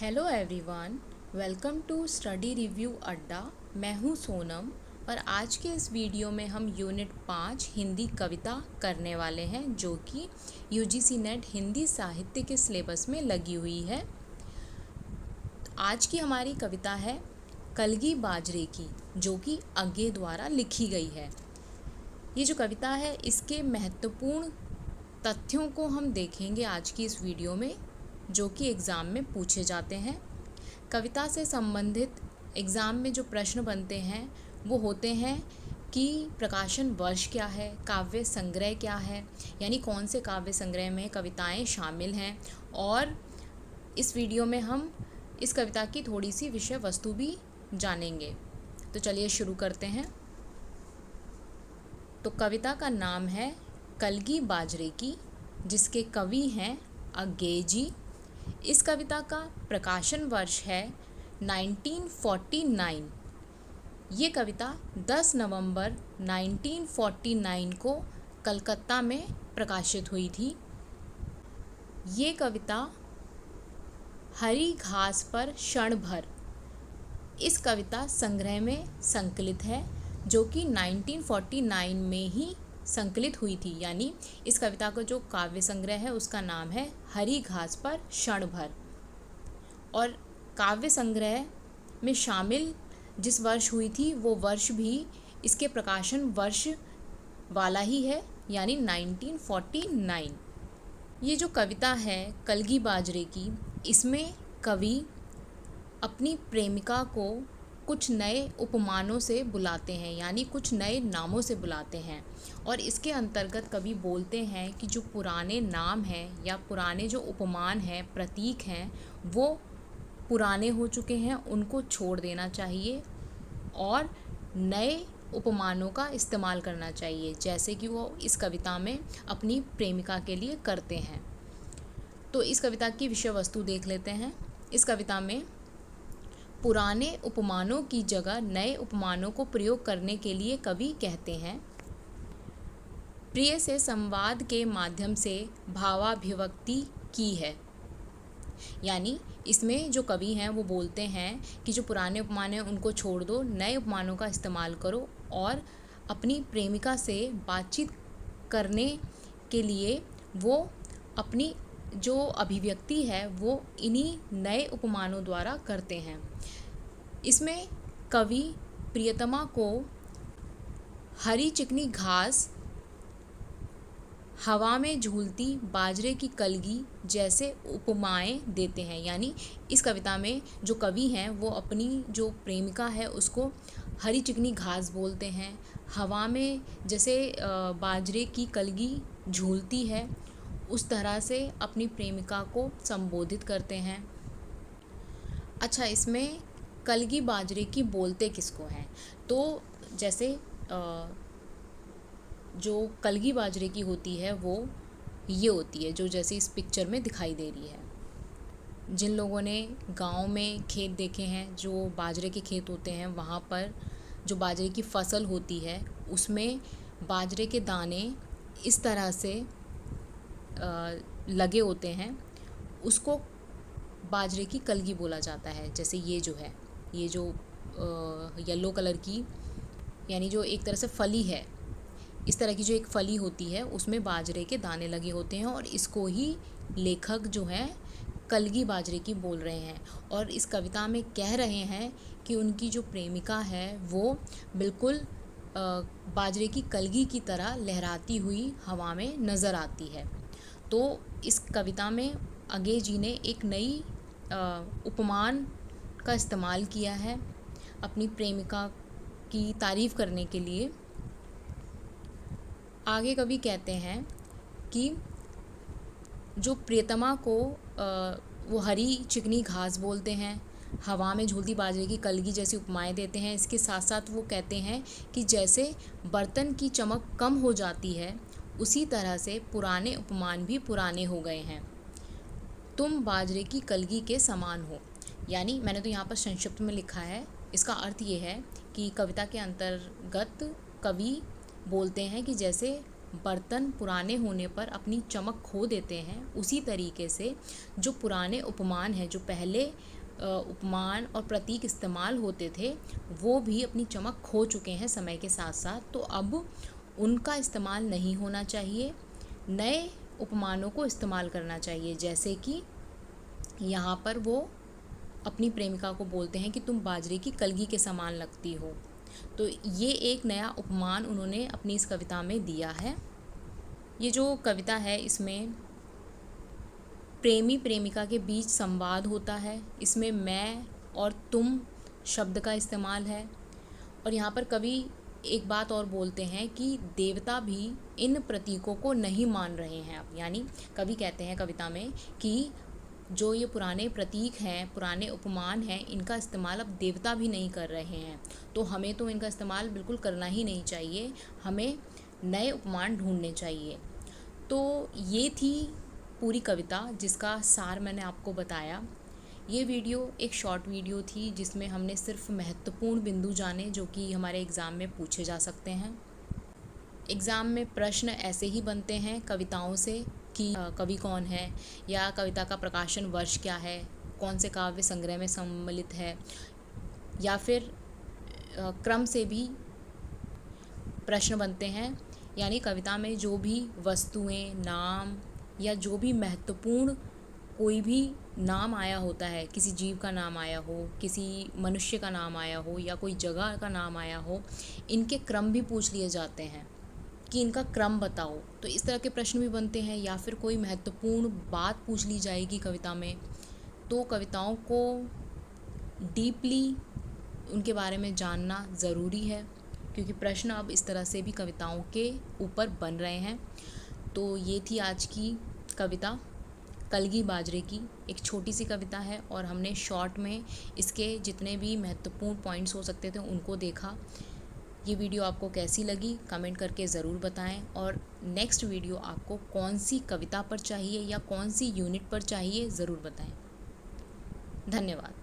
Hello everyone, welcome to Study Review Adda. मैं हूँ सोनम और आज के इस वीडियो में हम यूनिट 5 हिंदी कविता करने वाले हैं जो कि यूजीसी नेट हिंदी साहित्य के सिलेबस में लगी हुई है। आज की हमारी कविता है कलगी बाजरे की, जो कि अज्ञे द्वारा लिखी गई है। ये जो कविता है इसके महत्वपूर्ण तथ्यों को हम देखेंगे आज की इस वीडियो में, जो कि एग्ज़ाम में पूछे जाते हैं। कविता से संबंधित एग्ज़ाम में जो प्रश्न बनते हैं वो होते हैं कि प्रकाशन वर्ष क्या है, काव्य संग्रह क्या है, यानी कौन से काव्य संग्रह में कविताएं शामिल हैं। और इस वीडियो में हम इस कविता की थोड़ी सी विषय वस्तु भी जानेंगे। तो चलिए शुरू करते हैं। तो कविता का नाम है कलगी बाजरे की, जिसके कवि हैं अज्ञे जी। इस कविता का प्रकाशन वर्ष है 1949। ये कविता 10 नवंबर 1949 को कलकत्ता में प्रकाशित हुई थी। ये कविता हरी घास पर क्षण भर इस कविता संग्रह में संकलित है, जो कि 1949 में ही संकलित हुई थी। यानी इस कविता का जो काव्य संग्रह है उसका नाम है हरी घास पर क्षण भर। और काव्य संग्रह में शामिल जिस वर्ष हुई थी वो वर्ष भी इसके प्रकाशन वर्ष वाला ही है, यानी 1949। ये जो कविता है कलगी बाजरे की, इसमें कवि अपनी प्रेमिका को कुछ नए उपमानों से बुलाते हैं, यानी कुछ नए नामों से बुलाते हैं। और इसके अंतर्गत कवि बोलते हैं कि जो पुराने नाम हैं या पुराने जो उपमान हैं, प्रतीक हैं, वो पुराने हो चुके हैं, उनको छोड़ देना चाहिए और नए उपमानों का इस्तेमाल करना चाहिए, जैसे कि वो इस कविता में अपनी प्रेमिका के लिए करते हैं। तो इस कविता की विषय वस्तु देख लेते हैं। इस कविता में पुराने उपमानों की जगह नए उपमानों को प्रयोग करने के लिए कवि कहते हैं, प्रिय से संवाद के माध्यम से भावाभिव्यक्ति की है। यानी इसमें जो कवि हैं वो बोलते हैं कि जो पुराने उपमान हैं उनको छोड़ दो, नए उपमानों का इस्तेमाल करो और अपनी प्रेमिका से बातचीत करने के लिए वो अपनी जो अभिव्यक्ति है वो इन्हीं नए उपमानों द्वारा करते हैं। इसमें कवि प्रियतमा को हरी चिकनी घास, हवा में झूलती बाजरे की कलगी जैसे उपमाएं देते हैं। यानी इस कविता में जो कवि हैं वो अपनी जो प्रेमिका है उसको हरी चिकनी घास बोलते हैं, हवा में जैसे बाजरे की कलगी झूलती है उस तरह से अपनी प्रेमिका को संबोधित करते हैं। अच्छा, इसमें कलगी बाजरे की बोलते किसको हैं? तो जैसे जो कलगी बाजरे की होती है वो ये होती है जो जैसे इस पिक्चर में दिखाई दे रही है। जिन लोगों ने गांव में खेत देखे हैं, जो बाजरे के खेत होते हैं, वहाँ पर जो बाजरे की फसल होती है उसमें बाजरे के दाने इस तरह से लगे होते हैं, उसको बाजरे की कलगी बोला जाता है। जैसे ये जो है, ये जो येलो कलर की, यानी जो एक तरह से फली है, इस तरह की जो एक फली होती है उसमें बाजरे के दाने लगे होते हैं और इसको ही लेखक जो है कलगी बाजरे की बोल रहे हैं। और इस कविता में कह रहे हैं कि उनकी जो प्रेमिका है वो बिल्कुल बाजरे की कलगी की तरह लहराती हुई हवा में नज़र आती है। तो इस कविता में अज्ञे जी ने एक नई उपमान का इस्तेमाल किया है अपनी प्रेमिका की तारीफ़ करने के लिए। आगे कवि कहते हैं कि जो प्रियतमा को वो हरी चिकनी घास बोलते हैं, हवा में झूलती बाजरे की कलगी जैसी उपमाएं देते हैं। इसके साथ साथ वो कहते हैं कि जैसे बर्तन की चमक कम हो जाती है उसी तरह से पुराने उपमान भी पुराने हो गए हैं। तुम बाजरे की कलगी के समान हो। यानी मैंने तो यहाँ पर संक्षिप्त में लिखा है, इसका अर्थ ये है कि कविता के अंतर्गत कवि बोलते हैं कि जैसे बर्तन पुराने होने पर अपनी चमक खो देते हैं, उसी तरीके से जो पुराने उपमान हैं, जो पहले उपमान और प्रतीक इस्तेमाल होते थे, वो भी अपनी चमक खो चुके हैं समय के साथ साथ। तो अब उनका इस्तेमाल नहीं होना चाहिए, नए उपमानों को इस्तेमाल करना चाहिए। जैसे कि यहाँ पर वो अपनी प्रेमिका को बोलते हैं कि तुम बाजरे की कलगी के समान लगती हो। तो ये एक नया उपमान उन्होंने अपनी इस कविता में दिया है। ये जो कविता है इसमें प्रेमी प्रेमिका के बीच संवाद होता है, इसमें मैं और तुम शब्द का इस्तेमाल है। और यहाँ पर कवि एक बात और बोलते हैं कि देवता भी इन प्रतीकों को नहीं मान रहे हैं अब। यानी कवि कहते हैं कविता में कि जो ये पुराने प्रतीक हैं, पुराने उपमान हैं, इनका इस्तेमाल अब देवता भी नहीं कर रहे हैं, तो हमें तो इनका इस्तेमाल बिल्कुल करना ही नहीं चाहिए, हमें नए उपमान ढूंढने चाहिए। तो ये थी पूरी कविता जिसका सार मैंने आपको बताया। ये वीडियो एक शॉर्ट वीडियो थी जिसमें हमने सिर्फ महत्वपूर्ण बिंदु जाने जो कि हमारे एग्ज़ाम में पूछे जा सकते हैं। एग्ज़ाम में प्रश्न ऐसे ही बनते हैं कविताओं से कि कवि कौन है, या कविता का प्रकाशन वर्ष क्या है, कौन से काव्य संग्रह में सम्मिलित है, या फिर क्रम से भी प्रश्न बनते हैं। यानी कविता में जो भी वस्तुएं, नाम या जो भी महत्वपूर्ण कोई भी नाम आया होता है, किसी जीव का नाम आया हो, किसी मनुष्य का नाम आया हो, या कोई जगह का नाम आया हो, इनके क्रम भी पूछ लिए जाते हैं कि इनका क्रम बताओ। तो इस तरह के प्रश्न भी बनते हैं। या फिर कोई महत्वपूर्ण बात पूछ ली जाएगी कविता में, तो कविताओं को डीपली उनके बारे में जानना ज़रूरी है, क्योंकि प्रश्न अब इस तरह से भी कविताओं के ऊपर बन रहे हैं। तो ये थी आज की कविता कलगी बाजरे की। एक छोटी सी कविता है और हमने शॉर्ट में इसके जितने भी महत्वपूर्ण पॉइंट्स हो सकते थे उनको देखा। ये वीडियो आपको कैसी लगी कमेंट करके ज़रूर बताएं, और नेक्स्ट वीडियो आपको कौन सी कविता पर चाहिए या कौन सी यूनिट पर चाहिए ज़रूर बताएं। धन्यवाद।